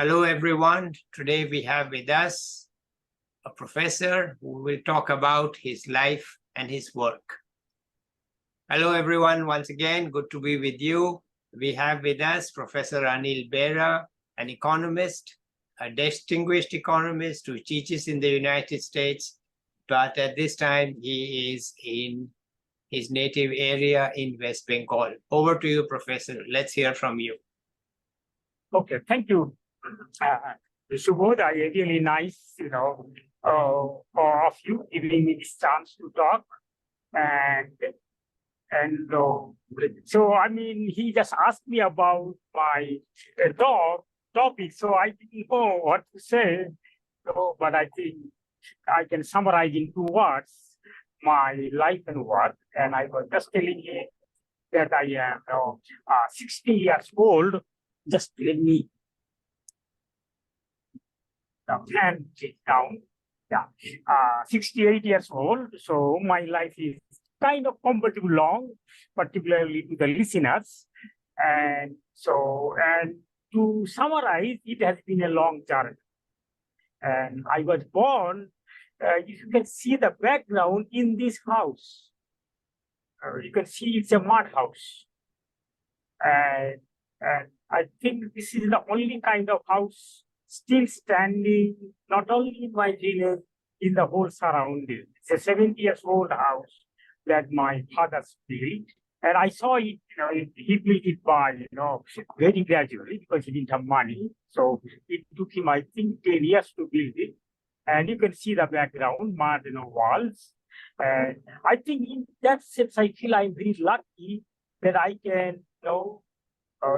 Hello, everyone. Today we have with us a professor who will talk about his life and his work. Hello, everyone. Once again, good to be with you. We have with us Professor Anil Bera, an economist, a distinguished economist who teaches in the United States, but at this time he is in his native area in West Bengal. Over to you, Professor. Let's hear from you. Okay, thank you. Subodh, really nice, of you giving me this chance to talk. So, I mean, he just asked me about my topic, so I didn't know what to say. So, but I think I can summarize in 2 words my life and work. And I was just telling him that I am 60 years old. Just let me hand it down. Yeah, 68 years old. So my life is kind of comparatively long, particularly to the listeners. And to summarize, it has been a long journey. And I was born, you can see the background in this house. You can see it's a mud house. And I think this is the only kind of house still standing, not only in my village, in the whole surrounding. It's a 70-year-old house that my father built. And I saw it, he built it by, very gradually because he didn't have money. So it took him, I think, 10 years to build it. And you can see the background, mud, walls. And I think in that sense, I feel I'm very lucky that I can,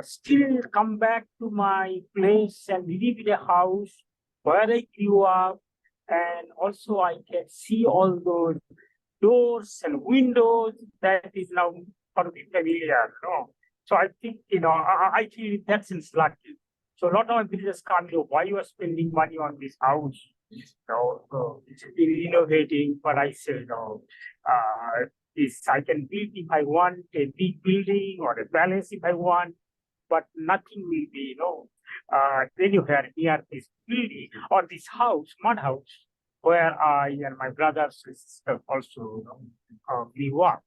still come back to my place and live in a house where I grew up. And also I can see all those doors and windows that is now for me familiar. So I think, I feel in that sense lucky. So a lot of visitors come, why you are spending money on this house? It's been renovating, but I say, I can build if I want a big building or a palace if I want, but nothing will be, anywhere near this building or this house, mud house, where I and my brothers also grew up.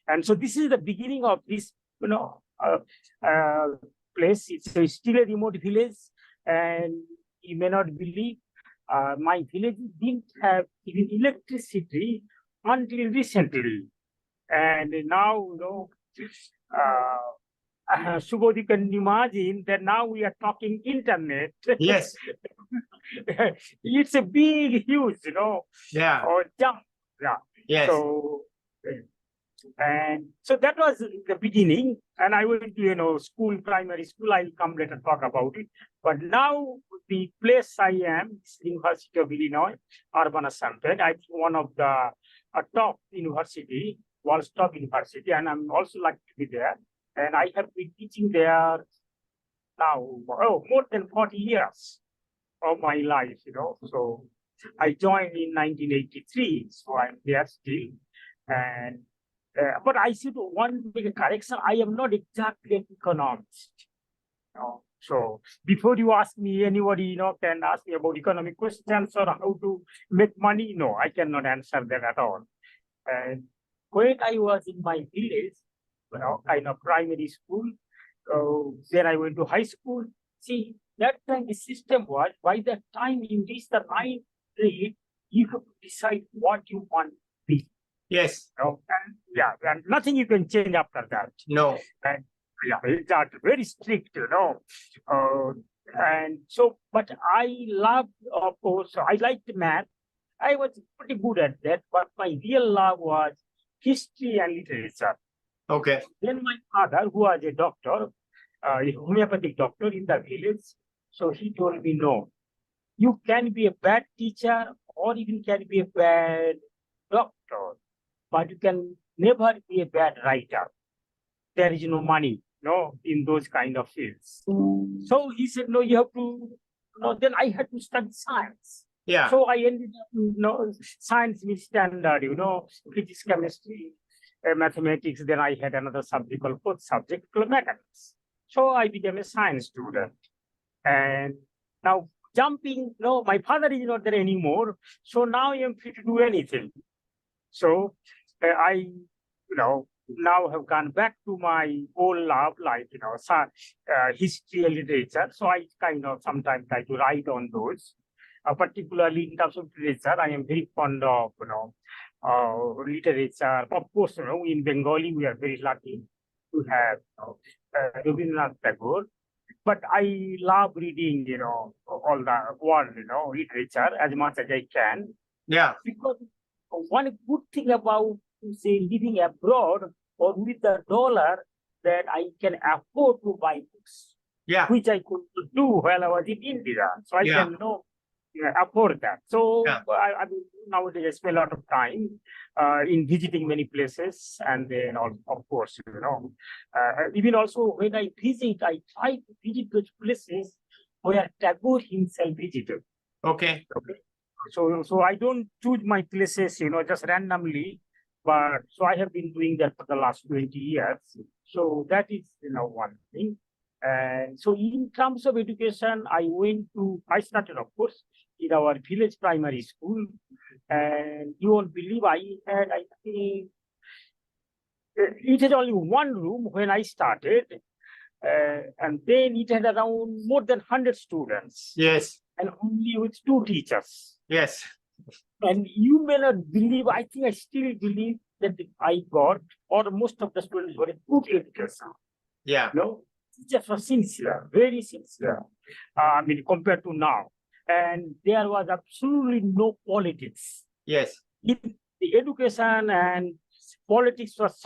And so this is the beginning of this, place. It's still a remote village, and you may not believe my village didn't have even electricity until recently. And now, Subodh, you can imagine that now we are talking internet. Yes. It's a big, huge, Yeah. or jump. Yeah. Yes. So that was the beginning. And I went to, school, primary school. I'll come later talk about it. But now the place I am is University of Illinois, Urbana-Champaign. I think one of the top university, world's top university, and I'm also lucky to be there. And I have been teaching there now, more than 40 years of my life, So I joined in 1983, so I'm there still. And but I should one big correction. I am not exactly an economist. So before you ask me, anybody can ask me about economic questions or how to make money. No, I cannot answer that at all. And when I was in my village, kind of primary school, then I went to high school. See, that time the system was, by the time you reach the 9th grade, you have to decide what you want to be. Yes. And nothing you can change after that. No. And that's very strict, and so, but I loved, of course, I liked math. I was pretty good at that, but my real love was history and literature. Okay. Then my father, who was a doctor, a homeopathic doctor in the village, so he told me, no, you can be a bad teacher or even can be a bad doctor, but you can never be a bad writer. There is no money, in those kind of fields. So he said, no, you have to, then I had to study science. Yeah. So I ended up, science with standard, physics, chemistry, mathematics. Then I had another subject called fourth subject, called mechanics. So I became a science student. And Now jumping, no, my father is not there anymore. So now I am free to do anything. So I, now have gone back to my old love, like, history and literature. So I kind of sometimes try to write on those. Particularly in terms of literature, I am very fond of, literature. Of course, in Bengali, we are very lucky to have, Rabindranath Tagore. But I love reading, all the world, literature as much as I can. Yeah. Because one good thing about, say, living abroad or with the dollar, that I can afford to buy books. Yeah. Which I could do while I was in India. So I can, afford that. So I mean, nowadays I spend a lot of time in visiting many places, and then of course, even also when I visit, I try to visit those places where Tagore himself visited. Okay. So I don't choose my places, just randomly, but so I have been doing that for the last 20 years. So that is, one thing. And so in terms of education, I started, of course, in our village primary school. And you won't believe I think, it had only one room when I started. And then it had around more than 100 students. Yes. And only with 2 teachers. Yes. And you may not believe, I think I still believe that I got, or most of the students were a good education. Yeah. Teachers were sincere, very sincere. I mean, compared to now. And there was absolutely no politics. Yes. The education and politics was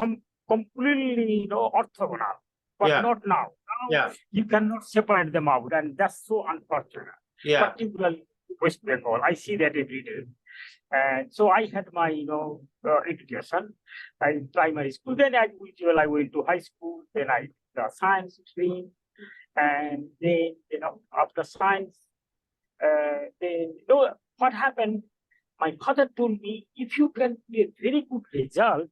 completely, orthogonal, but not now. Now you cannot separate them out, and that's so unfortunate. Yeah. Particularly West Bengal, I see that every day. And so I had my, education in primary school. Then as usual, I went to high school. Then I did the science stream, and then after science, then what happened? My father told me, if you can do a very good result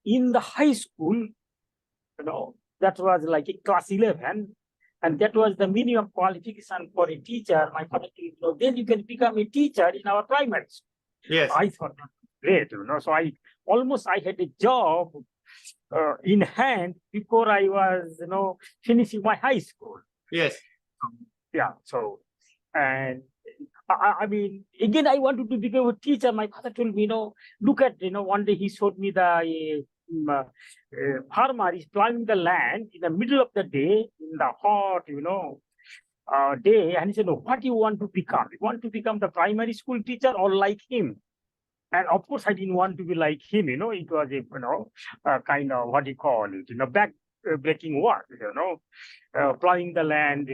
in the high school, that was like a class 11, and that was the minimum qualification for a teacher. My father told me, then you can become a teacher in our primary school. Yes. I thought that was great, So I had a job in hand before I was, finishing my high school. Yes. Yeah. So, and I mean, again, I wanted to become a teacher. My father told me, look at, one day he showed me the farmer is plowing the land in the middle of the day, in the hot, day. And he said, what do you want to become? You want to become the primary school teacher or like him? And of course, I didn't want to be like him, it was a, kind of, what do you call it, back breaking work, plowing the land,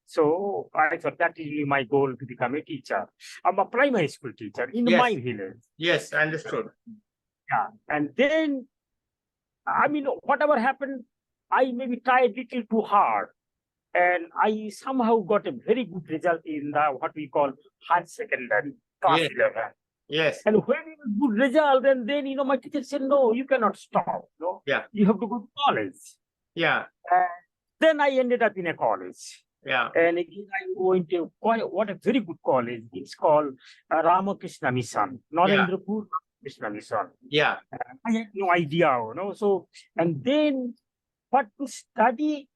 So I thought that is really my goal, to become a teacher. I'm a primary school teacher in my village. Yes, understood. Yeah. And then, I mean, whatever happened, I maybe tried a little too hard. And I somehow got a very good result in the, what we call higher secondary, class 11. Yes. And when it was good result, and then, my teacher said, no, you cannot stop. Yeah. You have to go to college. Yeah. Then I ended up in a college. Yeah. And again, I went to what a very good college. It's called Ramakrishna Mission, Narendrapur Ramakrishna Mission. Yeah. I had no idea, So, and then what to study,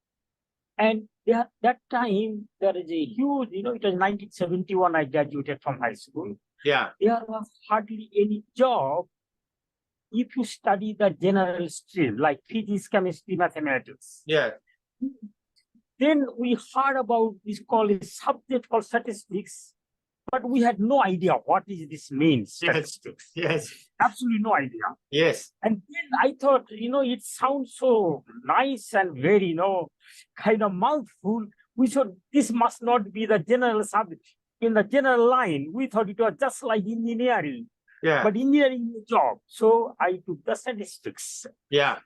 and that time there is a huge, it was 1971. I graduated from high school. Yeah. There was hardly any job if you study the general stream, like physics, chemistry, mathematics. Yeah. Then we heard about this college subject called statistics, but we had no idea what is this means. Statistics. Yes. Absolutely no idea. Yes. And then I thought, it sounds so nice and very, kind of mouthful. We thought this must not be the general subject. In the general line, we thought it was just like engineering. Yeah. But engineering is a job. So I took the statistics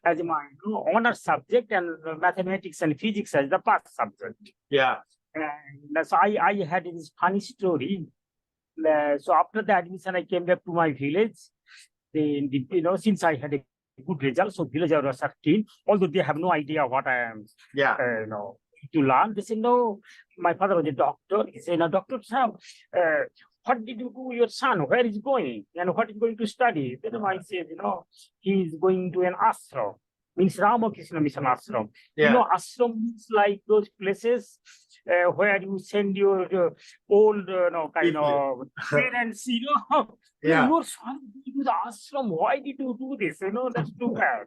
as my honor subject, and mathematics and physics as the part subject. Yeah. And so I had this funny story. So after the admission, I came back to my village. Then, since I had a good result, so villagers were certain, although they have no idea what I am, to learn? They said, no, my father was a doctor. He said, no, Dr. Sam, what did you do with your son? Where is he going? And what is he going to study? Then I said, he is going to an ashram. Means Ramakrishna Mission ashram. Yeah. Ashram means like those places where you send your old kind of parents, Yeah. your son to the ashram. Why did you do this? That's too bad.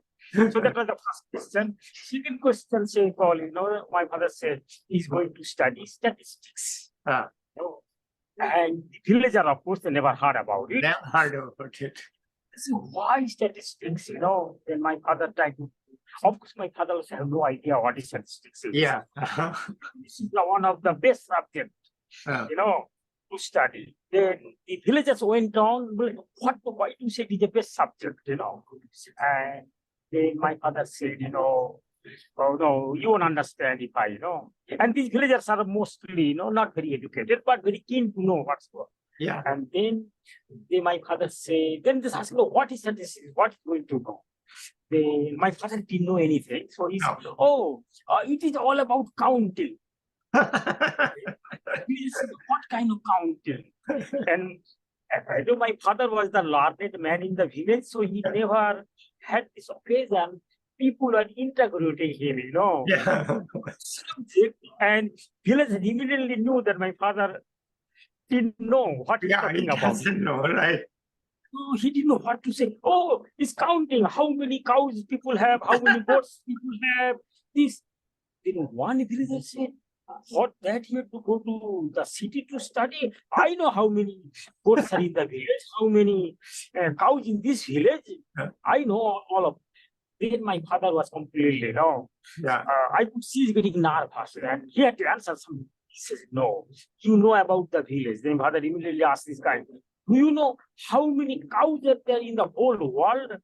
So that was the first question. Second question, say, Paul, my father said he's going to study statistics. And the villager, of course, they never heard about it. Never heard about it. So why statistics? Then my father tried to. Of course, my father also had no idea what is statistics is. Yeah. This is one of the best subjects, to study. Then the villagers went on, why do you say it is the best subject, And then my father said, oh no, you won't understand if I, And these villagers are mostly, not very educated, but very keen to know what's what. Yeah. And then my father said, then just ask, what is statistics? What is going to know? Then my father didn't know anything. So he said, it is all about counting. He said, what kind of counting? And my father was the learned man in the village, so he never had this occasion. People were interrogating him, Yeah. And villagers immediately knew that my father didn't know what he's talking about. Doesn't know, right? Oh, he didn't know what to say. Oh, he's counting how many cows people have, how many goats people have. This. Then one villager said, what that you have to go to the city to study? I know how many goats are in the village, how many cows in this village. I know all of it. Then my father was completely, Yeah. I could see he's getting nervous and he had to answer something. He says, no, you know about the village. Then father immediately asked this guy, do you know how many cows are there in the whole world?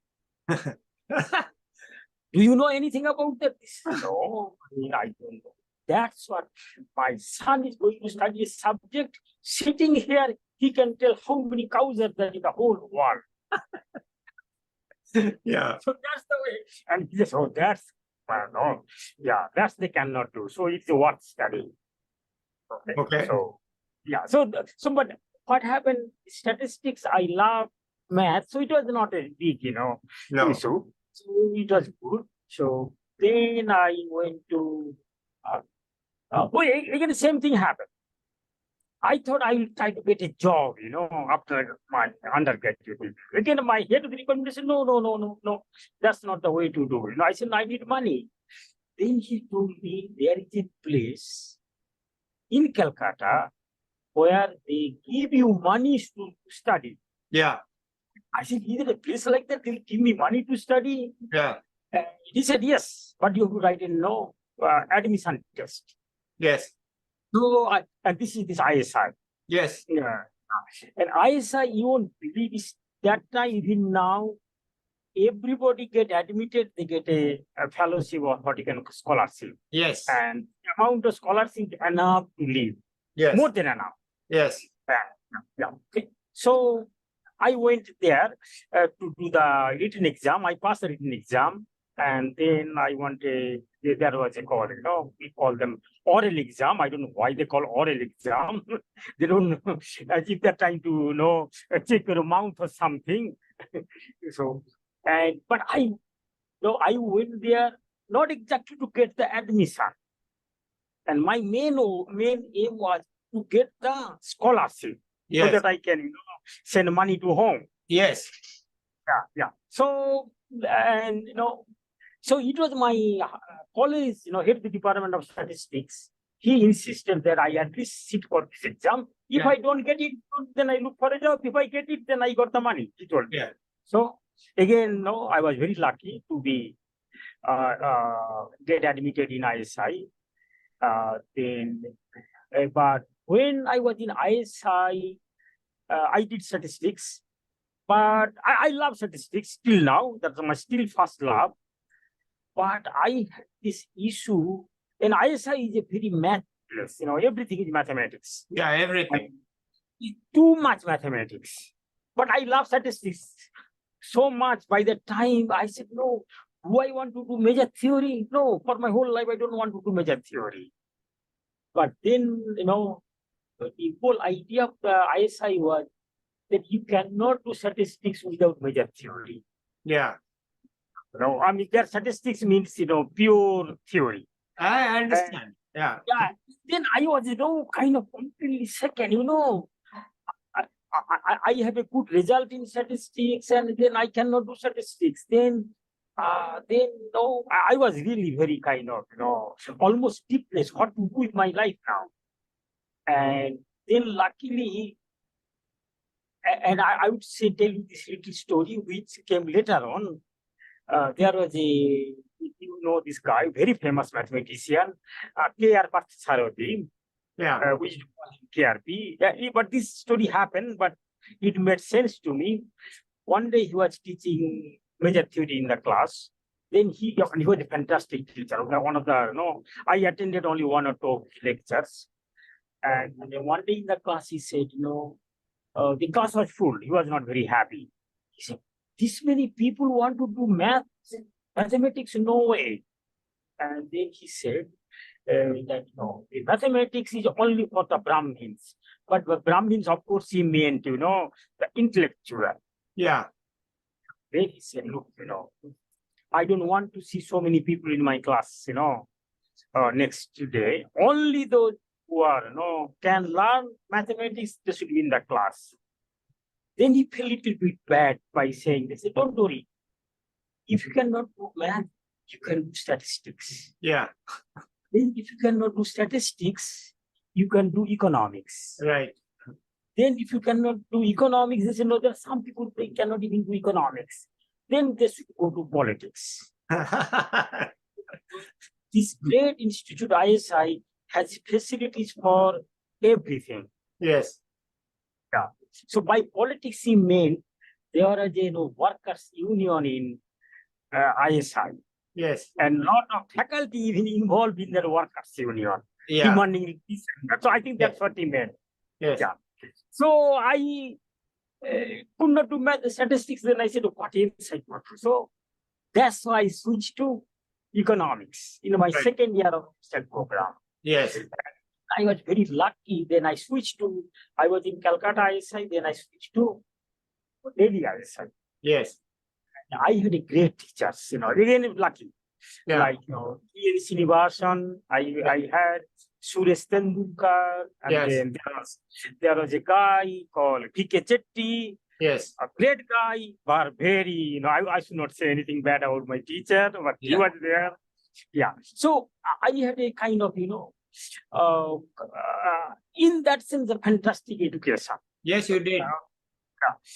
Do you know anything about that? No, I don't know. That's what my son is going to study a subject. Sitting here, he can tell how many cows are there in the whole world. Yeah. So that's the way. And he says, oh, that's, no. Yeah, that's they cannot do. So it's worth studying. Okay. So, yeah. So, but what happened? Statistics, I love math. So it was not a big, No. issue. So it was good. So then I went to, again, the same thing happened. I thought I will try to get a job, after my undergraduate. Again, my head of the recommendation, no, that's not the way to do it. I said, I need money. Then he told me there is a place in Calcutta where they give you money to study. Yeah. I said, is there a place like that? They'll give me money to study? Yeah. He said, yes, but you have to write in admission test. Yes. So, and this is this ISI. Yes. Yeah. And ISI, you won't believe this, that time, even now, everybody get admitted, they get a fellowship or what you can scholarship. Yes. And the amount of scholarship is enough to live. Yes. More than enough. Yes. Yeah. Okay. So I went there to do the written exam. I passed the written exam. And then I wanted, there was a call, we call them oral exam. I don't know why they call oral exam. They don't know, as if they're trying to, check your mouth or something. So, but I went there not exactly to get the admission. And my main aim was to get the scholarship. Yes. So that I can, send money to home. Yes. Yeah. So, and, so it was my college, head of the Department of Statistics. He insisted that I at least sit for this exam. If I don't get it, then I look for a job. If I get it, then I got the money, he told me. Yeah. So again, I was very lucky to be get admitted in ISI. But when I was in ISI, I did statistics. But I love statistics still now. That's my still first love. But I had this issue, and ISI is a very math place, everything is mathematics. Yeah, everything. Too much mathematics. But I love statistics so much. By the time I said, no, do I want to do major theory? No, for my whole life, I don't want to do major theory. But then, the whole idea of the ISI was that you cannot do statistics without major theory. Yeah. I mean, their statistics means, pure theory. I understand. Yeah. Yeah. Then I was, kind of completely second, I have a good result in statistics, and then I cannot do statistics. Then I was really very kind of, almost depressed. What to do with my life now? And then luckily, and I would say tell you this little story which came later on. There was this guy, very famous mathematician, K.R. Parthasarathi, which you call him KRP. Yeah, but this story happened, but it made sense to me. One day he was teaching major theory in the class. Then he was a fantastic teacher. One of the, I attended only one or two lectures. And then one day in the class, he said, the class was full. He was not very happy. He said, this many people want to do mathematics, no way. And then he said that, the mathematics is only for the Brahmins. But the Brahmins, of course, he meant, the intellectual. Yeah. Then he said, look, I don't want to see so many people in my class, next day. Only those who are, can learn mathematics, they should be in the class. Then he felt a little bit bad by saying this. Don't worry. If you cannot do math, you can do statistics. Yeah. Then if you cannot do statistics, you can do economics. Right. Then if you cannot do economics, they say, no, there are some people, they cannot even do economics. Then they should go to politics. This great institute, ISI, has facilities for everything. Yes. Yeah. So by politics, he meant there is a workers' union in ISI. Yes. And a lot of faculty even involved in their workers' union. Yeah. Demanding this. So I think that's what he meant. Yes. Yeah. So I could not do math statistics. Then I said, what else I could do? So that's why I switched to economics in my second year of STEM program. Yes. I was very lucky. Then I switched to, I was in Calcutta ISI, then I switched to Delhi ISI. Yes. I had a great teachers, really lucky. Yeah. Like, T.N. Srinivasan, I had Suresh Tendulkar, and Yes. then there was a guy called P.K. Chetty, Yes. a great guy, but very, I should not say anything bad about my teacher, but he was there. Yeah. So I had a kind of, in that sense, a fantastic education. Yes, you did.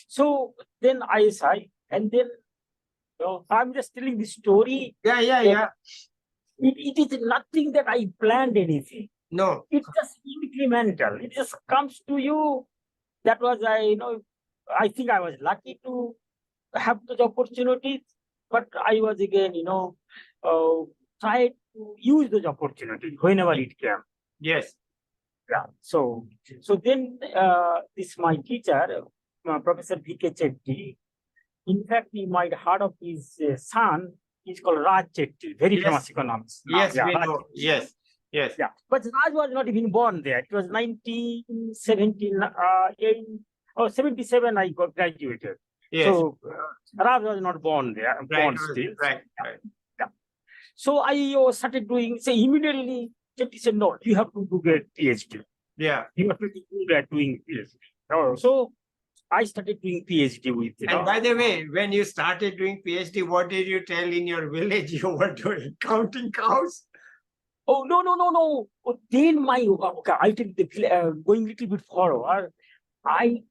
So then ISI, and then I'm just telling this story. Yeah. It is nothing that I planned anything. No. It's just incremental. It just comes to you. That was, I think I was lucky to have those opportunities, but I was again, try to use those opportunities whenever it came. Yes. Yeah. So then this my teacher, Professor V.K. Chetty. In fact, you might heard of his son. He's called Raj Chetty, very famous economist. Yes, we know. Yes. Yes. Yeah. But Raj was not even born there. It was 1977 I got graduated. Yes. So Raj was not born there, born still. Right. Yeah. So I started doing, immediately Chetty said, no, you have to do a PhD. Yeah. You have to do that doing PhD. So I started doing PhD with. And by the way, when you started doing PhD, what did you tell in your village you were doing? Counting cows? Oh, no. Then I think going a little bit forward, I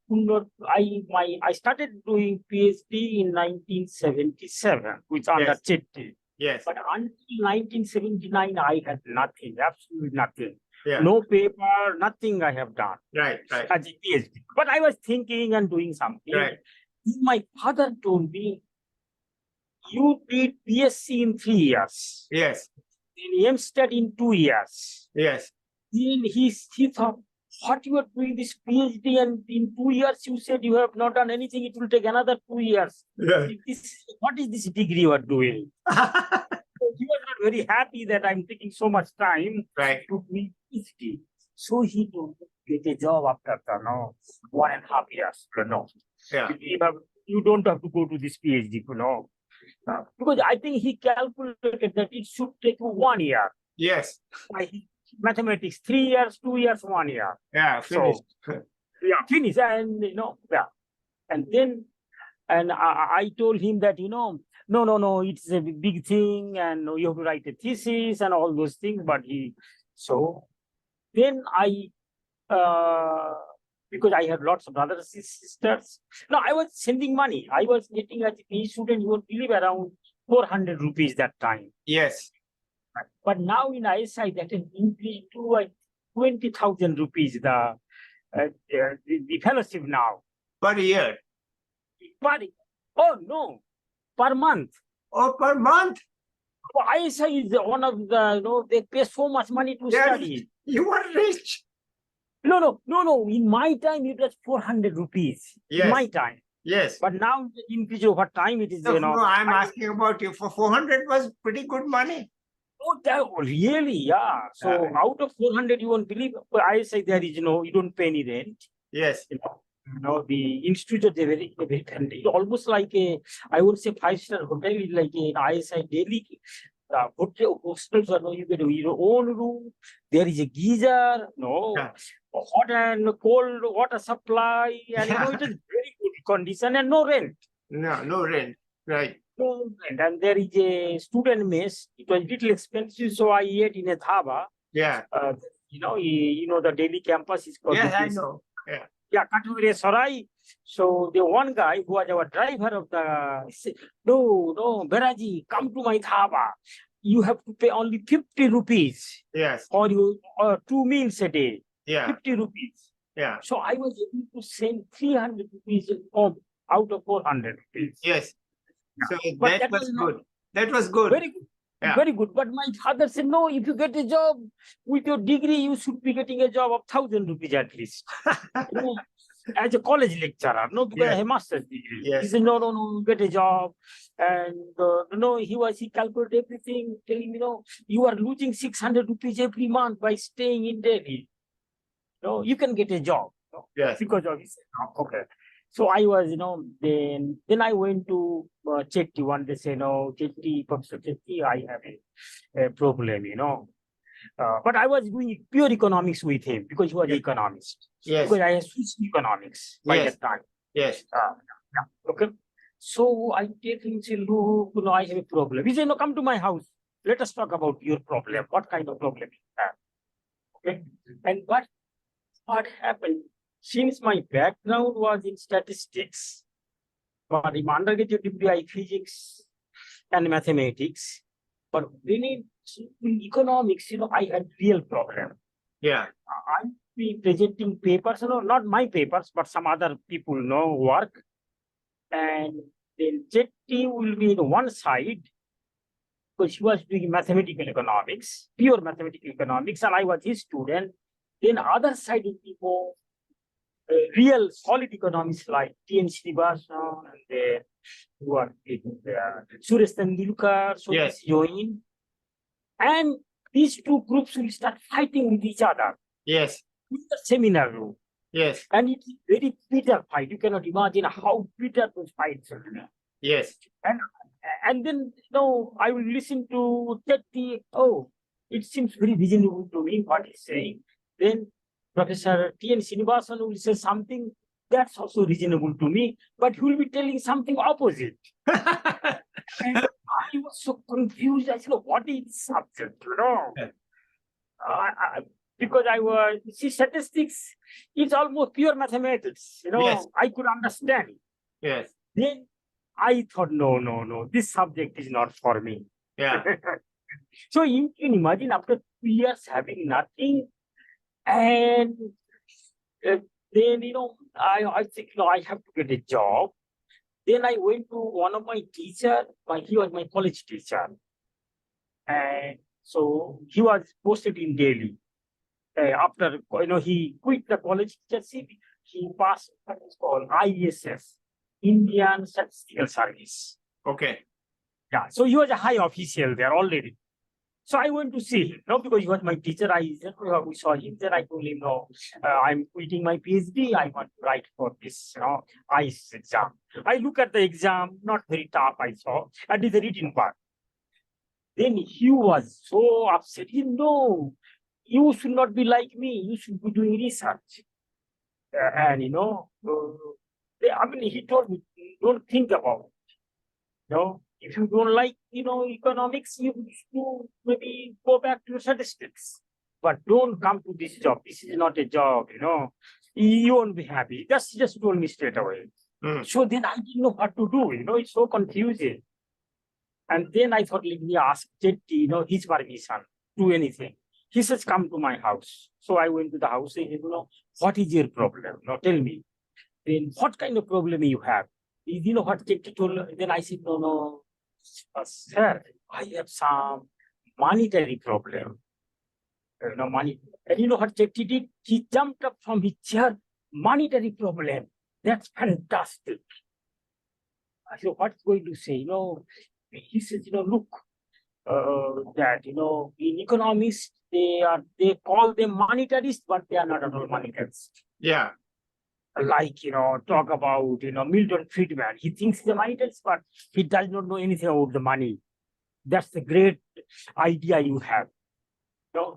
started doing PhD in 1977 with under Chetty. Yes. But until 1979, I had nothing, absolutely nothing. Yeah. No paper, nothing I have done. Right. As a PhD. But I was thinking and doing something. Right. My father told me, you did BSc in 3 years. Yes. Then MSTED in 2 years. Yes. Then he thought, what you are doing this PhD, and in 2 years you said you have not done anything, it will take another 2 years. Yeah. What is this degree you are doing? he was not very happy that I'm taking so much time Right. to meet PhD. So he told me to get a job after 1.5 years. Yeah. You don't have to go to this PhD, because I think he calculated that it should take you 1 year. Yes. Mathematics, 3 years, 2 years, 1 year. Yeah. Finished. So, yeah, finish. And yeah. And then I told him that, no, it's a big thing, and you have to write a thesis and all those things. But so then because I had lots of brothers and sisters. No, I was sending money. I was getting as a PhD student, you would believe, around 400 rupees that time. Yes. But now in ISI, that has increased to 20,000 rupees, the fellowship now. Per year. Oh, no, per month. Oh, per month. ISI is one of the, they pay so much money to study. You are rich. No. In my time, it was 400 rupees. Yes. In my time. Yes. But now, increase over time, it is, No, I'm asking about you. For 400 was pretty good money. Oh, really? Yeah. So out of 400, you won't believe, ISI, there is, you don't pay any rent. Yes. The institute, they're very friendly. Almost like I would say 5-star hotel is like an ISI daily. Hostels, you get your own room. There is a geyser, hot and cold water supply, and it is very good condition and no rent. No rent, right? No rent, and there is a student mess. It was little expensive, so I ate in a dhaba. Yeah. The Delhi campus is called. Yes, I know. Yeah. Yeah, Kature Sarai. So the one guy who was our driver of the said, no, Beraji, come to my dhaba. You have to pay only 50 rupees. Yes. Or 2 meals a day. Yeah. 50 rupees. Yeah. So I was able to send 300 rupees home out of 400 rupees. Yes. Yeah. So that was good. That was good. Very good. Yeah. Very good. But my father said, no, if you get a job with your degree, you should be getting a job of 1,000 rupees at least. As a college lecturer, because I have a master's degree. Yes. He said, no, get a job. And he calculated everything, telling me, you are losing 600 rupees every month by staying in Delhi. You can get a job. Yes. Because of this. Okay. So I was, then I went to Chetty one day, say, Chetty, Professor Chetty, I have a problem, but I was doing pure economics with him because he was an economist. Yes. Because I had switched economics by that time. Yes. Okay. So I tell him, say, look, I have a problem. He said, come to my house. Let us talk about your problem. What kind of problem you have? Okay. And what happened? Since my background was in statistics, but in undergraduate degree, I physics and mathematics. But when in economics, I had real problem. Yeah. I'll be presenting papers, not my papers, but some other people work. And then Chetty will be on one side, because he was doing mathematical economics, pure mathematical economics, and I was his student. Then other side will be more real solid economics like T.N. Srinivasan and who are Suresh Tendulkar, so yes. Join. And these two groups will start fighting with each other. Yes. In the seminar room. Yes. And it's a very bitter fight. You cannot imagine how bitter those fights are. Yes. And then, I will listen to Chetty. Oh, it seems very reasonable to me what he's saying. Then Professor T.N. Srinivasan will say something that's also reasonable to me, but he will be telling something opposite. And I was so confused. I said, what is this subject? Because statistics, it's almost pure mathematics. Yes. I could understand. Yes. Then I thought, no, this subject is not for me. Yeah. So you can imagine after 2 years having nothing, and then, I think, I have to get a job. Then I went to one of my teachers, he was my college teacher. And so he was posted in Delhi. After, he quit the college teachership, he passed what is called ISS, Indian Statistical Service. Okay. Yeah, so he was a high official there already. So I went to see him, because he was my teacher. We saw him. Then I told him, no, I'm quitting my PhD. I want to write for this, ICE exam. I look at the exam, not very tough, I saw, and it's the written part. Then he was so upset. No, you should not be like me. You should be doing research. And, he told me, don't think about it. If you don't like, economics, you maybe go back to statistics. But don't come to this job. This is not a job, You won't be happy. Just told me straight away. So then I didn't know what to do, it's so confusing. And then I thought, let me ask Chetty, his permission, do anything. He says, come to my house. So I went to the house, saying, what is your problem? Tell me. Then what kind of problem you have? You know what Chetty told me? Then I said, no, sir, I have some monetary problem. Money. And you know what Chetty did? He jumped up from his chair, monetary problem. That's fantastic. I said, what's going to say? He says, look, that, in economics, they call them monetarists, but they are not at all monetarists. Yeah. Like, talk about, Milton Friedman. He thinks he's a monetarist, but he does not know anything about the money. That's the great idea you have.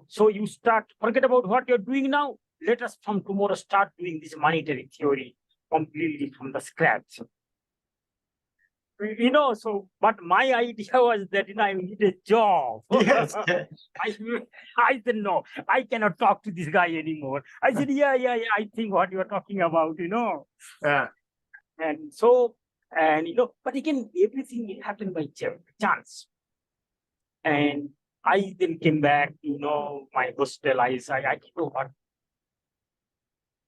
So you forget about what you're doing now. Let us from tomorrow start doing this monetary theory completely from the scratch. But my idea was that, I need a job. Yes. I said, no, I cannot talk to this guy anymore. I said, yeah, I think what you're talking about, Yeah. And but again, everything happened by chance. And I then came back, my hostel. I don't know what.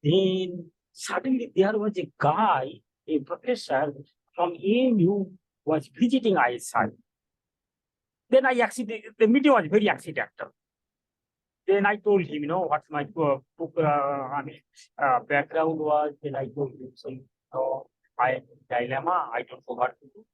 Then suddenly there was a guy, a professor from AMU was visiting ISI. Then the meeting was very accidental. Then I told him, what my background was. Then I told him, so, I have a dilemma. I don't know what to do.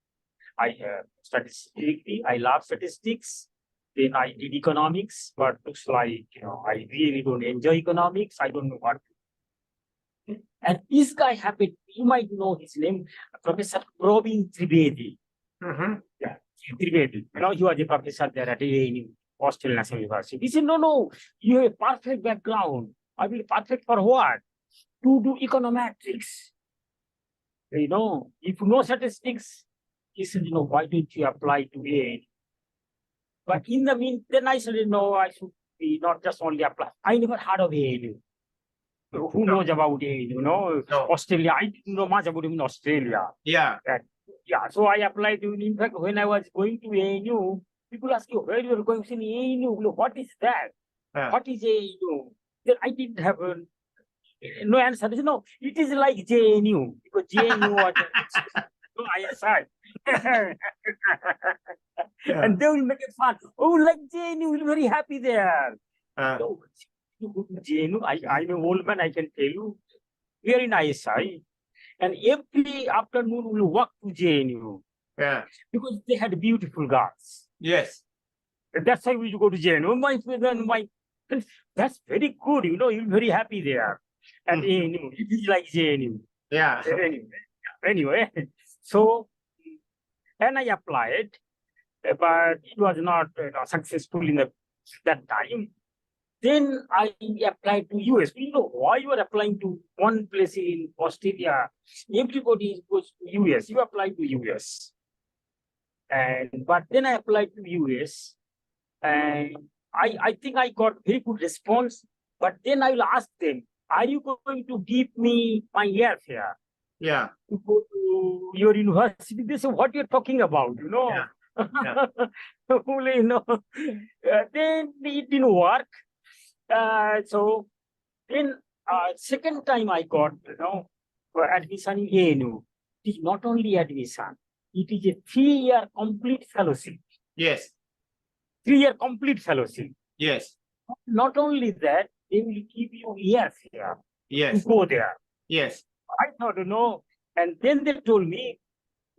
I have statistics. I love statistics. Then I did economics, but looks like, I really don't enjoy economics. I don't know what to do. And this guy happened, you might know his name, Professor Probin Trivedi. Yeah, Trivedi. He was a professor there at ANU, Australian National University. He said, no, you have a perfect background. I will perfect for what? To do econometrics. If you know statistics, he said, why don't you apply to ANU? But in the meantime, then I said, no, I should be not just only apply. I never heard of ANU. Who knows about ANU? No. Australia. I didn't know much about him in Australia. Yeah. So I applied to. In fact, when I was going to ANU, people ask you where you are going to ANU. What is that? What is ANU? Then I didn't have no answer. I said, no, it is like JNU because JNU was ISI. And they will make it fun. Oh, like JNU, will be very happy there. JNU, I'm an old man, I can tell you. Very nice, and every afternoon we'll walk to JNU. Yeah. Because they had beautiful girls. Yes. That's why we go to JNU. That's very good, you'll be very happy there. And ANU, it is like JNU. Yeah. Anyway, so, and I applied, but it was not successful in that time. Then I applied to US. Why you are applying to one place in Australia? Everybody goes to US. You apply to US. But then I applied to US. And I think I got very good response. But then I will ask them, are you going to give me my airfare? Yeah. To go to your university? They say, what you're talking about, Yeah. Yeah. Then it didn't work. So then second time I got, admission in ANU. It is not only admission, it is a 3-year complete fellowship. Yes. 3-year complete fellowship. Yes. Not only that, they will give you years here Yes. to go there. Yes. I thought, and then they told me,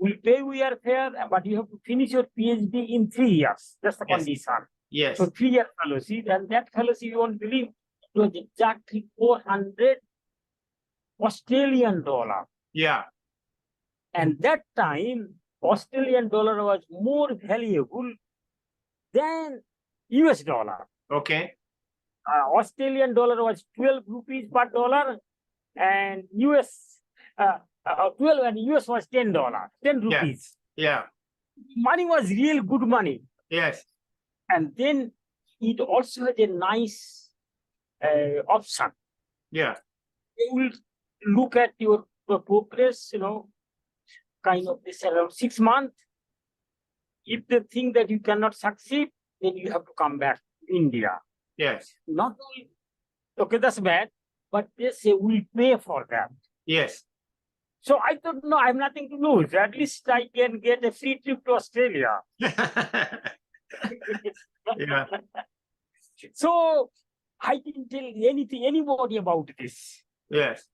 we'll pay you your fare, but you have to finish your PhD in 3 years. That's the Yes. condition. Yes. So 3-year fellowship, and that fellowship, you won't believe, it was exactly 400 Australian dollar. Yeah. And that time, Australian dollar was more valuable than US dollar. Okay. Australian dollar was 12 rupees per dollar, and US 12, and US was $10, 10 Yeah. rupees. Yeah. Money was real good money. Yes. And then it also had a nice option. Yeah. They will look at your progress, kind of this around 6 months. If they think that you cannot succeed, then you have to come back to India. Yes. Not only, okay, that's bad, but they say we'll pay for that. Yes. So I thought, no, I have nothing to lose. At least I can get a free trip to Australia. Yeah. So I didn't tell anybody about this. Yes.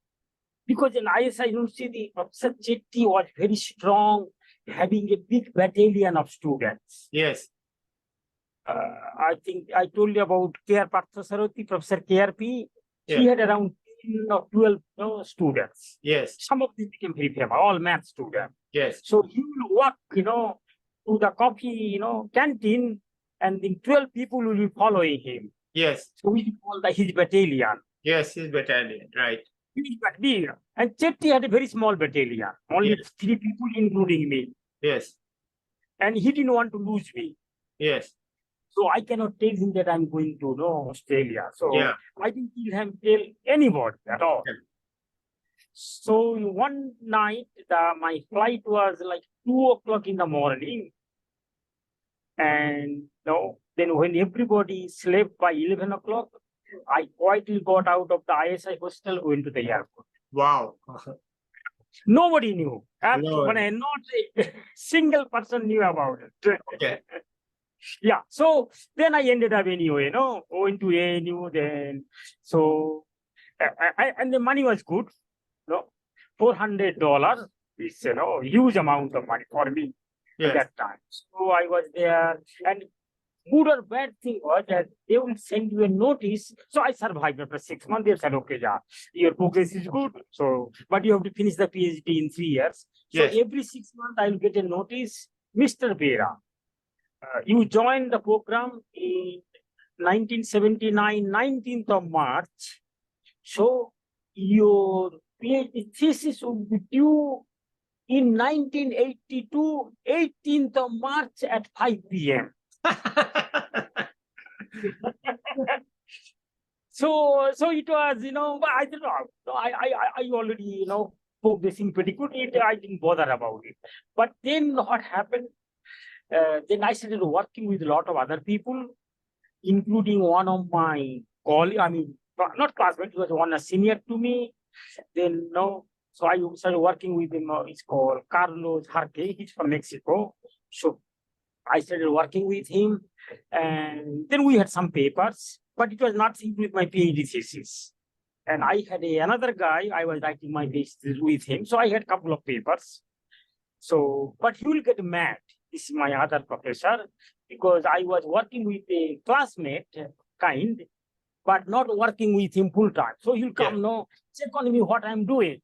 Because in ISI University, Professor Chetty was very strong, having a big battalion of students. Yes. I think I told you about K.R. Parthasarathi, Professor KRP. Yeah. He had around 10 or 12 students. Yes. Some of them became very famous, all math students. Yes. So he will walk, to the coffee, canteen, and then 12 people will be following him. Yes. So we call that his battalion. Yes, his battalion, right. Big. And Chetty had a very small battalion, only Yes. 3 people, including me. Yes. And he didn't want to lose me. Yes. So I cannot tell him that I'm going to Australia. So Yeah. I didn't tell anybody at all. Okay. So one night, my flight was like 2 o'clock in the morning. And then when everybody slept by 11 o'clock, I quietly got out of the ISI hostel, went to the airport. Wow. Nobody knew. Nobody. Not a single person knew about it. Okay. Yeah. So then I ended up anyway, going to ANU then. So, and the money was good. $400 is, huge amount of money for me at Yes. that time. So I was there, and good or bad thing was that they will send you a notice. So I survived after 6 months. They said, okay, yeah, your progress is good. So, but you have to finish the PhD in 3 years. So Yes. every 6 months I will get a notice, Mr. Bera. You joined the program in 1979, 19th of March. So your PhD thesis will be due in 1982, 18th of March at 5 p.m. So it was, but I don't know. I already, progressing pretty good. I didn't bother about it. But then what happened? Then I started working with a lot of other people, including one of my colleagues, not classmates, he was one a senior to me. Then, so I started working with him. It's called Carlos Jarque. He's from Mexico. So I started working with him. And then we had some papers, but it was not with my PhD thesis. And I had another guy, I was writing my thesis with him. So I had a couple of papers. So, but he will get mad. This is my other professor, because I was working with a classmate kind, but not working with him full time. So he'll come, check on me what I'm doing.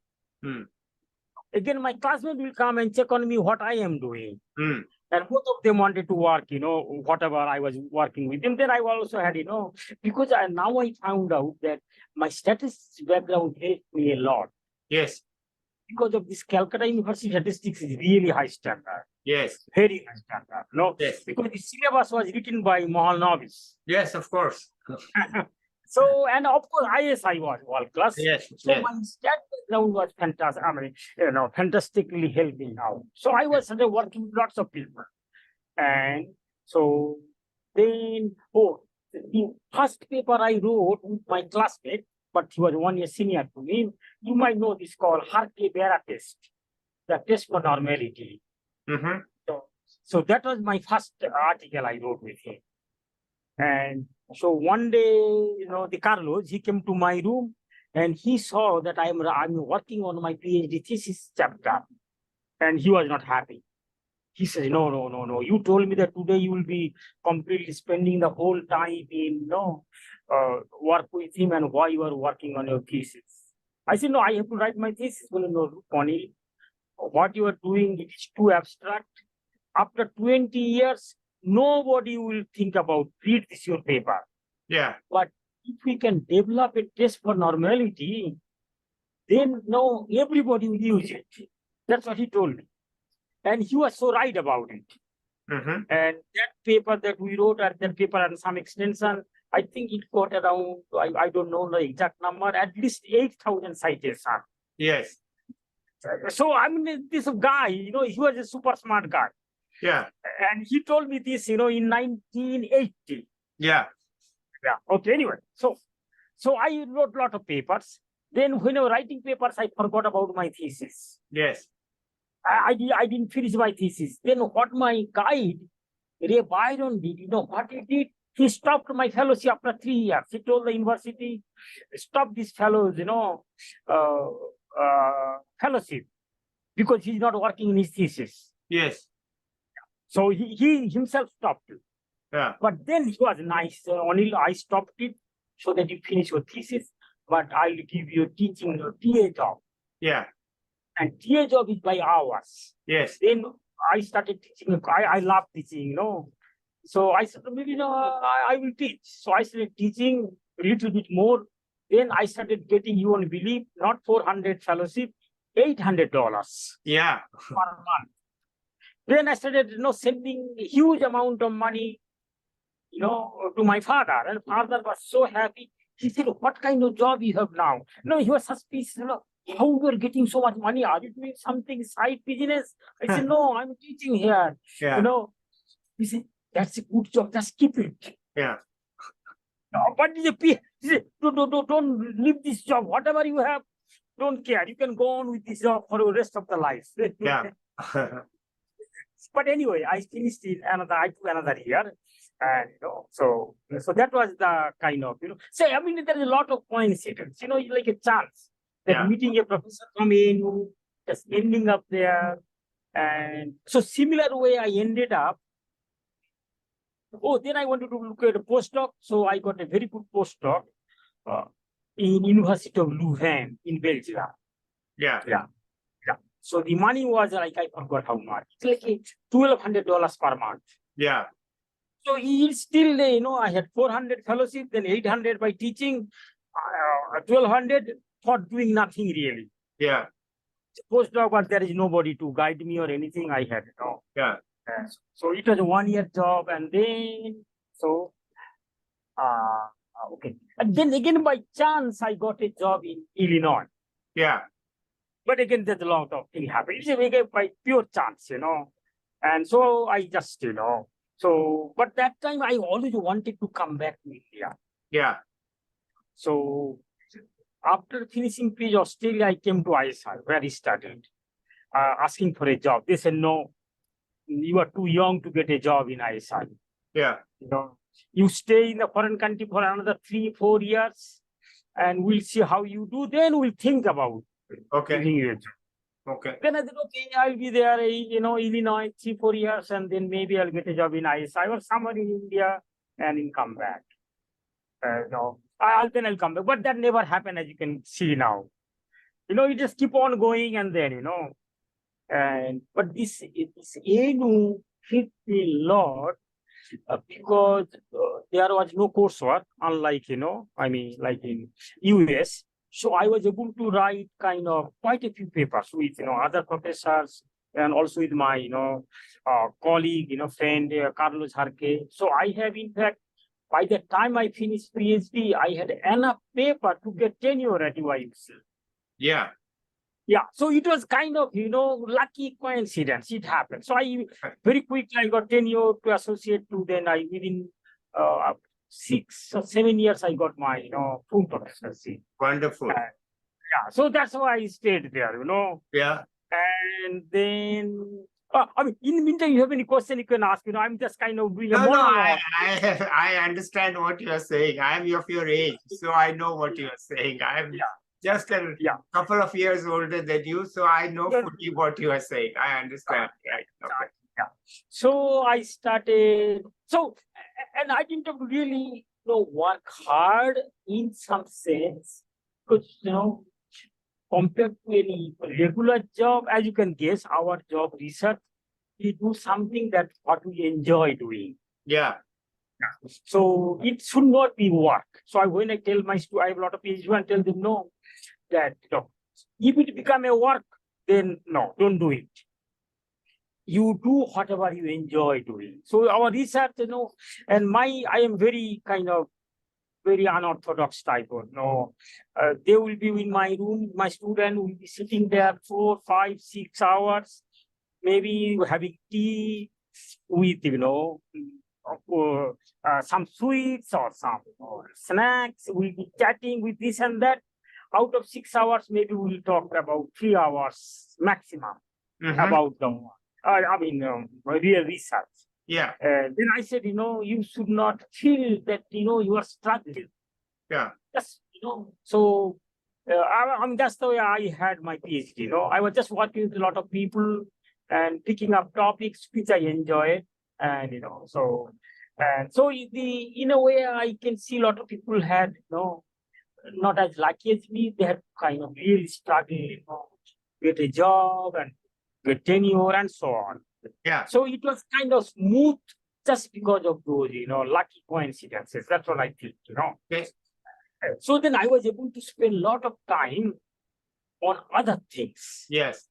Again, my classmate will come and check on me what I am doing. And both of them wanted to work, whatever I was working with them. Then I also had, because now I found out that my statistics background helped me a lot. Yes. Because of this Calcutta University statistics is really high standard. Yes. Very high standard. Yes. Because the syllabus was written by Mohal Novice. Yes, of course. So, and of course, ISI was world class. Yes. So Yes. my stat background was fantastic. Fantastically helped me out. So I was working with lots of people. And so then, the first paper I wrote with my classmate, but he was 1 year senior to me. You might know this called Hartley-Bera test, the test for normality. So that was my first article I wrote with him. And so one day, the Carlos, he came to my room and he saw that I'm working on my PhD thesis chapter. And he was not happy. He says, no, no, no, no. You told me that today you will be completely spending the whole time in, work with him, and why you are working on your thesis. I said, no, I have to write my thesis. Well, no, look, Anil, what you are doing, it is too abstract. After 20 years, nobody will think about, read this your paper. Yeah. But if we can develop a test for normality, then no, everybody will use it. That's what he told me. And he was so right about it. Mm-hmm. And that paper that we wrote, at that paper and some extension, I think it got around, I don't know the exact number, at least 8,000 citations. Yes. So, I mean, this guy, he was a super smart guy. Yeah. And he told me this, in 1980. Yeah. Yeah. Okay. Anyway, so I wrote a lot of papers. Then when I was writing papers, I forgot about my thesis. Yes. I didn't finish my thesis. Then what my guide, Ray Byron, did, what he did? He stopped my fellowship after 3 years. He told the university, stop this fellow's, fellowship, because he's not working in his thesis. Yes. So he himself stopped it. Yeah. But then he was nice. Anil, I stopped it so that you finish your thesis, but I'll give you teaching your TA job. Yeah. And TA job is by hours. Yes. Then I started teaching. I love teaching, So I said, maybe, I will teach. So I started teaching a little bit more. Then I started getting, you won't believe, not 400 fellowship, $800 Yeah. per month. Then I started, sending a huge amount of money, to my father. And father was so happy. He said, what kind of job you have now? No, he was suspicious, how you are getting so much money? Are you doing something side business? I said, no, I'm teaching here. Yeah. He said, that's a good job, just keep it. Yeah. But he said, don't leave this job. Whatever you have, don't care. You can go on with this job for the rest of the life. Yeah. But anyway, I finished I took another year. And so that was the kind of, say, I mean, there's a lot of coincidence, like a chance that meeting a professor come in, just ending up there. And so similar way I ended up. Then I wanted to look at a postdoc. So I got a very good postdoc in University of Leuven in Belgium. Yeah. Yeah. Yeah. So the money was like, I forgot how much. It's like $1,200 per month. Yeah. So he still, I had 400 fellowship, then 800 by teaching, 1,200 for doing nothing really. Yeah. Postdoc, but there is nobody to guide me or anything. I had, Yeah. So it was a 1-year job, and then okay, and then again by chance I got a job in Illinois. Yeah. But again, there's a lot of things happened. It's again by pure chance, and so I just, So, but that time I always wanted to come back to India. Yeah. So after finishing PhD Australia, I came to ISI where I studied, asking for a job. They said, no, you are too young to get a job in ISI. Yeah. You stay in the foreign country for another 3-4 years, and we'll see how you do. Then we'll think about giving you a job. Okay. Then I said, okay, I'll be there, Illinois, 3-4 years, and then maybe I'll get a job in ISI or somewhere in India and then come back. Then I'll come back. But that never happened, as you can see now. You just keep on going, and then, but this ANU hit me a lot because there was no coursework, unlike, like in US. So I was able to write kind of quite a few papers with, other professors, and also with my, colleague, friend, Carlos Harke. So I have, in fact, by the time I finished PhD, I had enough paper to get tenure at UIUC. Yeah. Yeah. So it was kind of, lucky coincidence. It happened. So I very quickly I got tenure to associate to, then within 6 or 7 years, I got my, full professorship. Wonderful. Yeah. So that's why I stayed there, Yeah. And then, in the meantime, you have any question you can ask, I'm just kind of doing No, I understand what you are saying. I am of your age, so I know what you are saying. I am just a couple of years older than you, so I know fully what you are saying. I understand. Right. Okay. Yeah. So I started, and I didn't have to really, work hard in some sense, because, compared to any regular job, as you can guess, our job research, we do something that what we enjoy doing. Yeah. So it should not be work. So when I tell my students, I have a lot of PhD, and tell them, no, that, if it become a work, then no, don't do it. You do whatever you enjoy doing. So our research, and I am very very unorthodox type of, they will be in my room, my student will be sitting there 4, 5, 6 hours, maybe having tea with, some sweets or some snacks. We'll be chatting with this and that. Out of 6 hours, maybe we'll talk about 3 hours maximum about the real research. Yeah. Then I said, you should not feel that, you are struggling. Yeah. Just, so that's the way I had my PhD. I was just working with a lot of people and picking up topics which I enjoyed. And, in a way, I can see a lot of people had, not as lucky as me. They had kind of really struggled, get a job and get tenure and so on. Yeah. So it was kind of smooth just because of those, lucky coincidences. That's what I think, Okay. So then I was able to spend a lot of time on other things. Yes.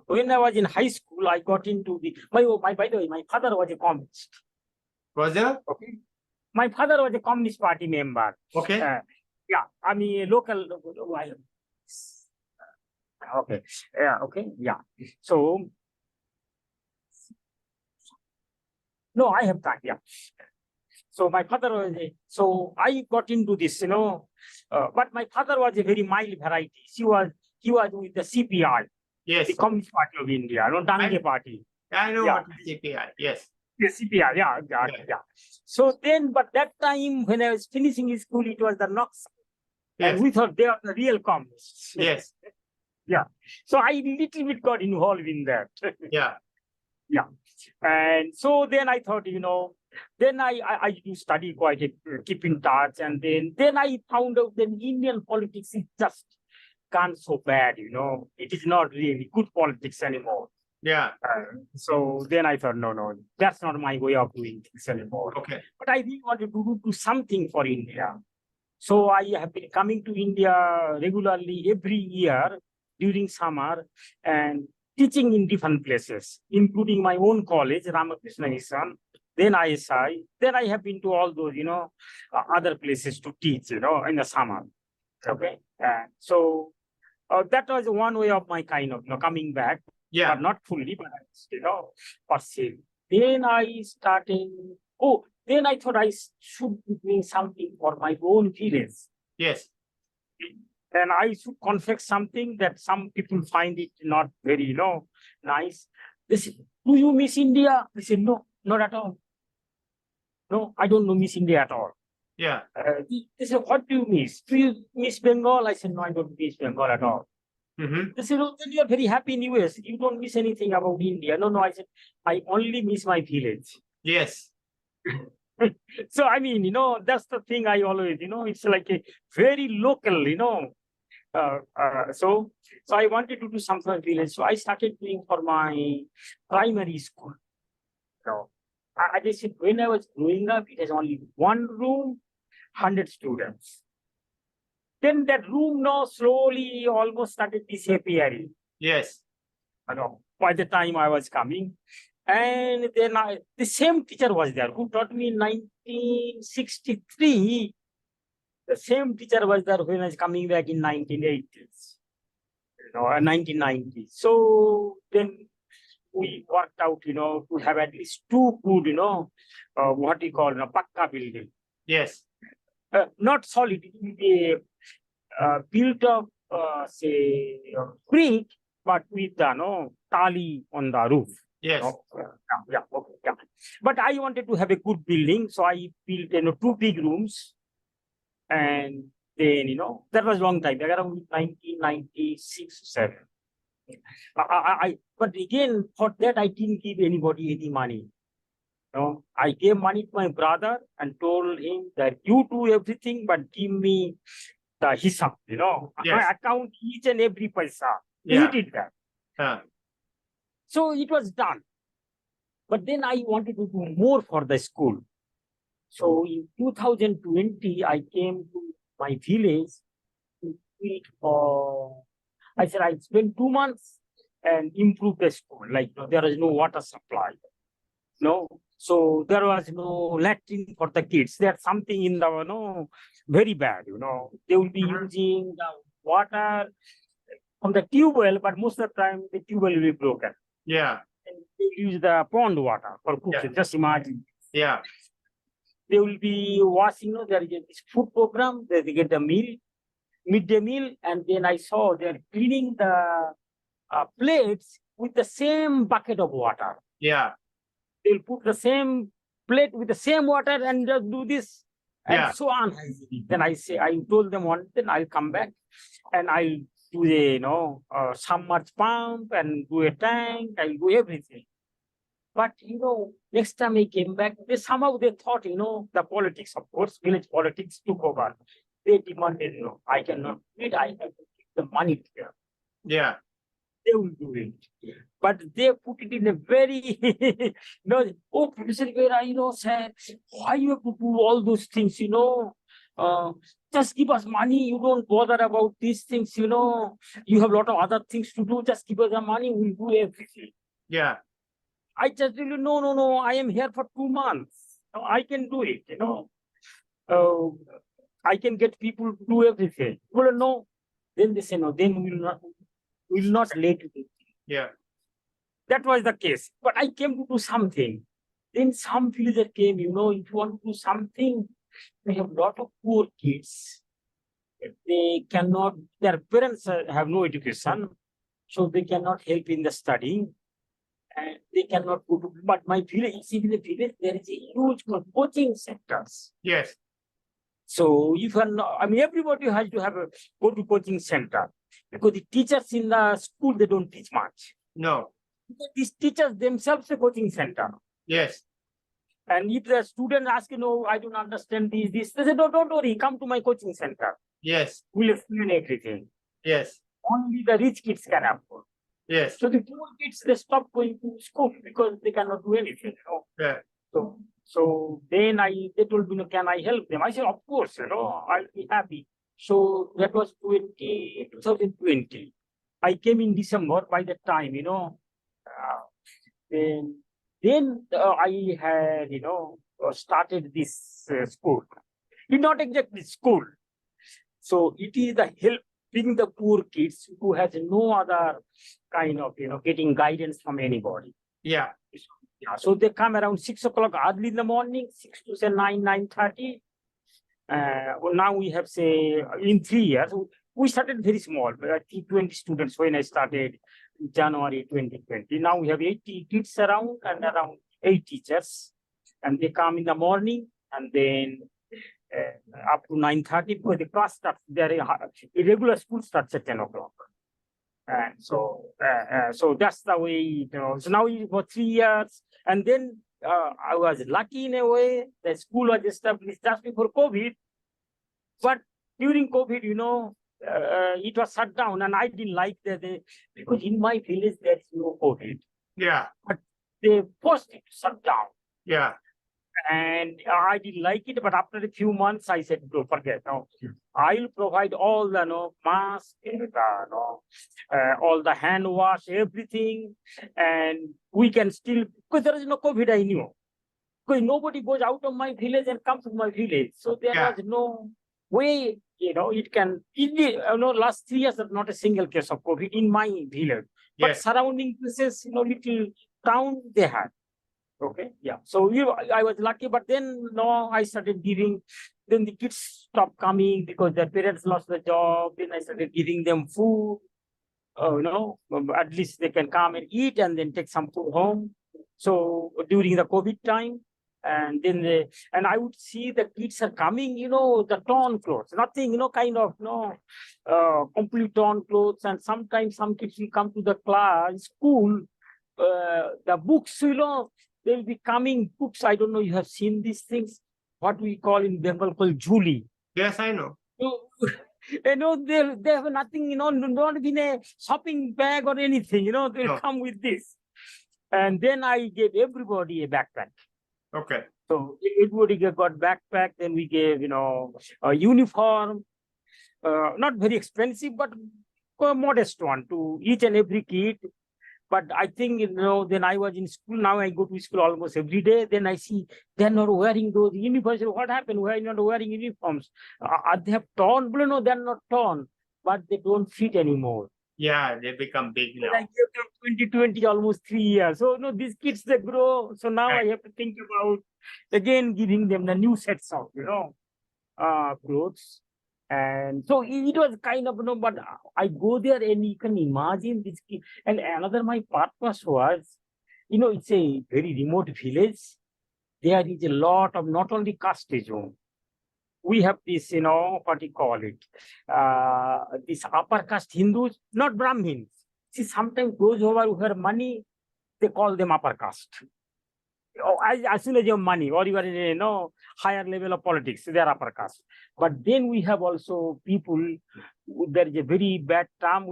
When I was in high school, I got into by the way, my father was a communist. Was there? Okay. My father was a Communist Party member. Okay. Yeah, I mean, local. Okay. Yeah. Okay. Yeah. So. No, I have time. Yeah. So my father was so I got into this, but my father was a very mild variety. He was with the CPI, Yes. the Communist Party of India, Dange Party. I know what is CPI. Yes. The CPI, yeah. So then, but that time when I was finishing school, it was the Knox. Yes. And we thought they are the real communists. Yes. Yeah. So I little bit got involved in that. Yeah. Yeah. And so then I thought, then I do study quite keep in touch. And then I found out that Indian politics is just gone so bad, it is not really good politics anymore. Yeah. So then I thought, no, that's not my way of doing things anymore. Okay. But I really wanted to do something for India. So I have been coming to India regularly every year during summer and teaching in different places, including my own college, Ramakrishna Mission, then ISI. Then I have been to all those, other places to teach, in the summer. Okay. So that was one way of my kind of coming back. Yeah. But not fully, but per se. Then I started, then I thought I should be doing something for my own village. Yes. And I should confess something that some people find it not very, nice. They said, do you miss India? I said, no, not at all. No, I don't know Miss India at all. Yeah. They said, what do you miss? Do you miss Bengal? I said, no, I don't miss Bengal at all. They said, oh, then you are very happy in US. You don't miss anything about India. No, I said, I only miss my village. Yes. So, I mean, that's the thing I always, it's like a very local, so I wanted to do something for village. So I started doing for my primary school. So I just said, when I was growing up, it has only one room, 100 students. Then that room now slowly almost started disappearing. Yes. By the time I was coming. And then the same teacher was there who taught me in 1963. The same teacher was there when I was coming back in 1980s, 1990s. So then we worked out, to have at least 2 good, what we call pakka building. Yes. Not solid, it will be built up, say, brick, but with tali on the roof. Yes. Yeah. But I wanted to have a good building, so I built 2 big rooms. And then, that was a long time, around 1996, 7. But again, for that, I didn't give anybody any money. No, I gave money to my brother and told him that you do everything, but give me the hisab, Yes. I account each and every paisa. Yeah. He did that. Huh. So it was done. But then I wanted to do more for the school. So in 2020, I came to my village to meet for, I said, I spent 2 months and improve the school. Like there is no water supply. No. So there was no latrine for the kids. There's something in the, very bad, They will be using the water from the tube well, but most of the time the tube well will be broken. Yeah. And they use the pond water for cooking. Yeah. Just imagine. Yeah. They will be washing, there is this food program, they get the meal, midday meal, and then I saw they're cleaning the plates with the same bucket of water. Yeah. They'll put the same plate with the same water and just do this. And Yeah. so on. Then I told them one, then I'll come back and I'll do a, submerged pump and do a tank, I'll do everything. But, next time I came back, somehow they thought, the politics, of course, village politics took over. They demanded, I cannot do it, I have to keep the money here. Yeah. They will do it. But they put it in a very, oh, Professor Bera, sir, why you have to do all those things, just give us money, you don't bother about these things, you have a lot of other things to do, just give us the money, we'll do everything. Yeah. I just tell you, no, I am here for 2 months. I can do it, I can get people to do everything. Well, no. Then they say, no, then we will not let you. Yeah. That was the case. But I came to do something. Then some villager came, if you want to do something, we have a lot of poor kids. They cannot, their parents have no education, so they cannot help in the studying. And they cannot go to, but my village, in the village, there is a huge coaching centers. Yes. So if you are not, everybody has to have go to coaching center, because the teachers in the school, they don't teach much. No. Because these teachers themselves a coaching center. Yes. And if the student asks, I don't understand this, they say, no, don't worry, come to my coaching center. Yes. We'll explain everything. Yes. Only the rich kids can afford. Yes. So the poor kids, they stop going to school because they cannot do anything. Yeah. So then they told me, can I help them? I said, of course, I'll be happy. So that was 2020. I came in December. By that time, then I had, started this school. It's not exactly school. So it is the helping the poor kids who has no other kind of, getting guidance from anybody. Yeah. Yeah, so they come around 6 o'clock early in the morning, 6 to say 9:30. Well, now we have, say, in 3 years, we started very small. I think 20 students when I started in January 2020. Now we have 80 kids around and around 8 teachers. And they come in the morning and then up to 9:30 because the class starts, their irregular school starts at 10 o'clock. And so that's the way, so now for 3 years. And then I was lucky in a way, the school was established just before COVID. But during COVID, it was shut down and I didn't like that because in my village, there is no COVID. Yeah. But they forced it to shut down. Yeah. And I didn't like it, but after a few months, I said, "Don't forget. I'll provide all the masks, all the hand wash, everything, and we can still, because there is no COVID, I knew, because nobody goes out of my village and comes to my village, so there was no way, it can. Last 3 years, there's not a single case of COVID in my village, but surrounding places, little town they had." Okay, yeah. So I was lucky, but then I started giving. Then the kids stopped coming because their parents lost the job. Then I started giving them food. At least they can come and eat and then take some food home. So during the COVID time, And then and I would see the kids are coming, the torn clothes, nothing, kind of, complete torn clothes. And sometimes some kids will come to the class, school, the books, they'll be coming books. I don't know, you have seen these things, what we call in Bengal called Julie. Yes, I know. So, they have nothing, not even a shopping bag or anything, they'll No. come with this. And then I gave everybody a backpack. Okay. So everybody got backpack, then we gave, a uniform, not very expensive, but a modest one to each and every kid. But I think, then I was in school, now I go to school almost every day. Then I see they're not wearing those uniforms. What happened? Why are you not wearing uniforms? They have torn? No, they're not torn, but they don't fit anymore. Yeah, they become big now. I gave them 2020, almost 3 years. So, these kids, they grow. So now I have to think about, again, giving them the new sets of, clothes. And so it was kind of, but I go there and you can imagine this kid. And another, my purpose was, it's a very remote village. There is a lot of not only casteism. We have this, what you call it, this upper caste Hindus, not Brahmins. See, sometimes those who have money, they call them upper caste. As soon as you have money or you are in a higher level of politics, they are upper caste. But then we have also people, there is a very bad term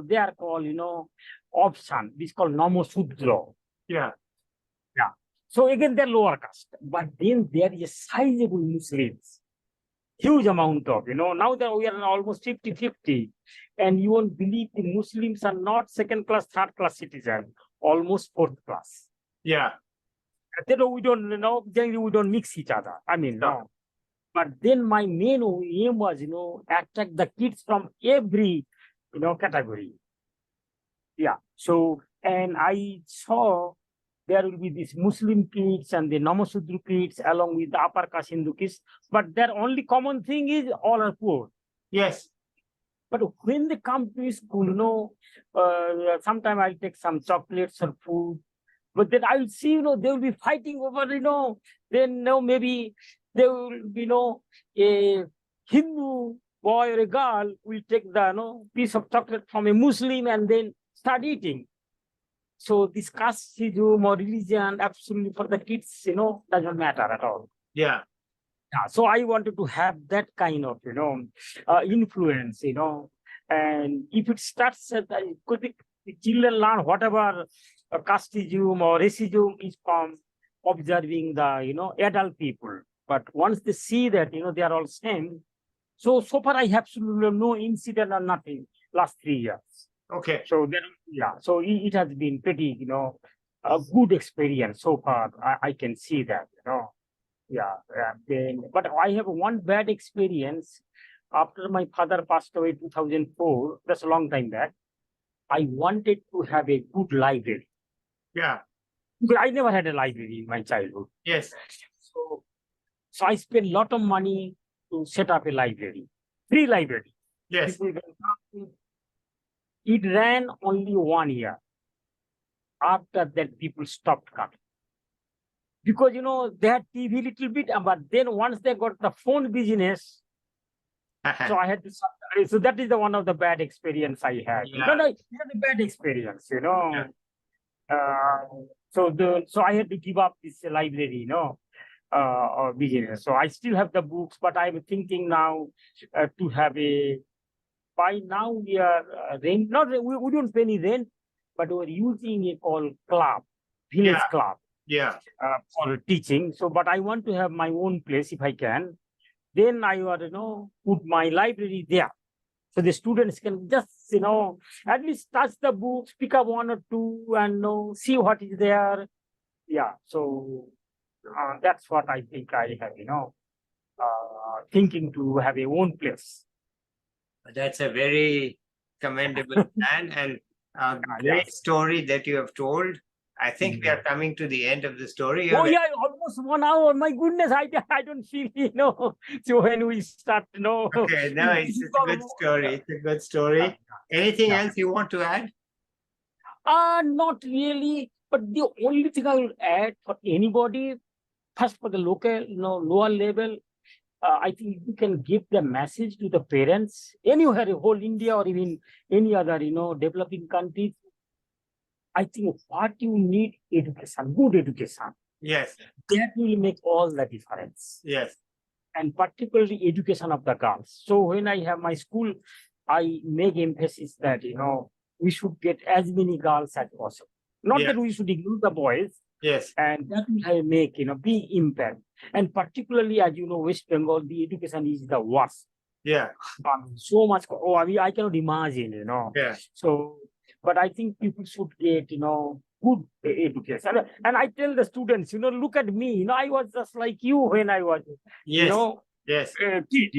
they are called, option. This is called Namosudra. Yeah. Yeah. So again, they're lower caste. But then there is a sizable Muslims. Huge amount of, now that we are almost 50-50. And you won't believe the Muslims are not second class, third class citizens, almost fourth class. Yeah. We don't, generally we don't mix each other. I mean, no. But then my main aim was, attract the kids from every, category. Yeah. So, and I saw there will be these Muslim kids and the Namasudra kids along with the upper caste Hindu kids. But their only common thing is all are poor. Yes. But when they come to school, sometimes I'll take some chocolates or food. But then I'll see, they will be fighting over, then maybe they will, a Hindu boy or a girl will take the piece of chocolate from a Muslim and then start eating. So this casteism or religion, absolutely for the kids, doesn't matter at all. Yeah. Yeah. So I wanted to have that kind of, influence, and if it starts, could the children learn whatever casteism or racism is from observing the, adult people. But once they see that, they are all same. So far I have absolutely no incident or nothing last 3 years. Okay. So then, so it has been pretty, a good experience so far. I can see that, but I have one bad experience. After my father passed away in 2004, that's a long time back, I wanted to have a good library. Yeah. Because I never had a library in my childhood. Yes. So I spent a lot of money to set up a library, free library. Yes. It ran only 1 year. After that, people stopped coming. Because, they had TV little bit, but then once they got the phone business, so I had to, so that is one of the bad experience I had. Yeah. No, it's not a bad experience, Yeah. So I had to give up this library, business. So I still have the books, but I'm thinking now to have by now we are we don't pay any rent, but we're using a called club, village club. Yeah. For teaching. So, but I want to have my own place if I can. Then I will, put my library there. So the students can just, at least touch the books, pick up 1 or 2 and see what is there. Yeah. So that's what I think I have, thinking to have a own place. That's a very commendable plan and a great story that you have told. I think we are coming to the end of the story. Oh, yeah, almost 1 hour. My goodness, I don't feel, So when we start, Okay, no, it's a good story. It's a good story. Anything else you want to add? Not really. But the only thing I will add for anybody, first for the local, lower level, I think you can give the message to the parents anywhere, whole India or even any other, developing countries. I think what you need education, good education. Yes. That will make all the difference. Yes. And particularly education of the girls. So when I have my school, I make emphasis that, we should get as many girls as possible. Not that we should ignore the boys. Yes. And that will make, big impact. And particularly, as you know, West Bengal, the education is the worst. Yeah. So much. I cannot imagine, Yeah. So, but I think people should get, good education. And I tell the students, look at me, I was just like you when I was, Yes. a kid,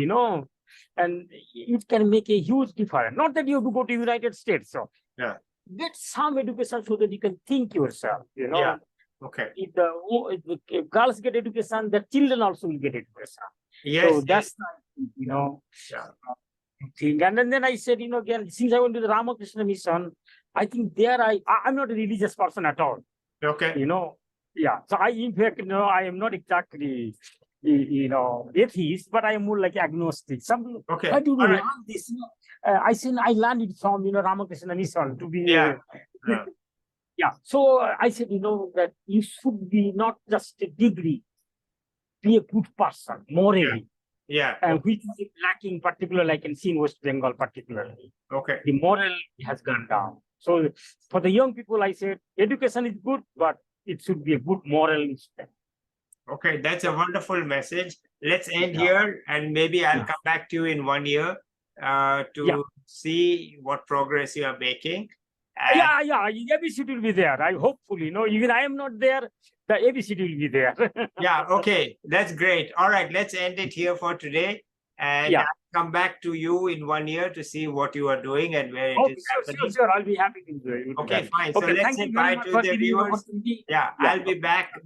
and it can make a huge difference. Not that you have to go to United States. So yeah, get some education so that you can think yourself, Yeah. Okay. If girls get education, the children also will get education. Yes. So that's thing. And then I said, again, since I went to the Ramakrishna mission, I think there I'm not a religious person at all. Okay. Yeah. So in fact, I am not exactly, atheist, but I am more like agnostic. Okay. How do you learn this? I said I learned it from, Ramakrishna mission to be. Yeah. So I said, that you should be not just a degree, be a good person morally. Yeah. And which is lacking, particularly like in West Bengal, particularly. Okay. The moral has gone down. So for the young people, I said education is good, but it should be a good moral instead. Okay, that's a wonderful message. Let's end here, and maybe I'll come back to you in 1 year to see what progress you are making. And ABCD will be there. I hopefully, even I am not there, the ABCD will be there. Yeah, okay, that's great. All right, let's end it here for today. And I'll come back to you in 1 year to see what you are doing and where it is happening. Sure, I'll be happy to do it. Okay, fine. Okay, so let's say bye to the viewers. Yeah, I'll be back with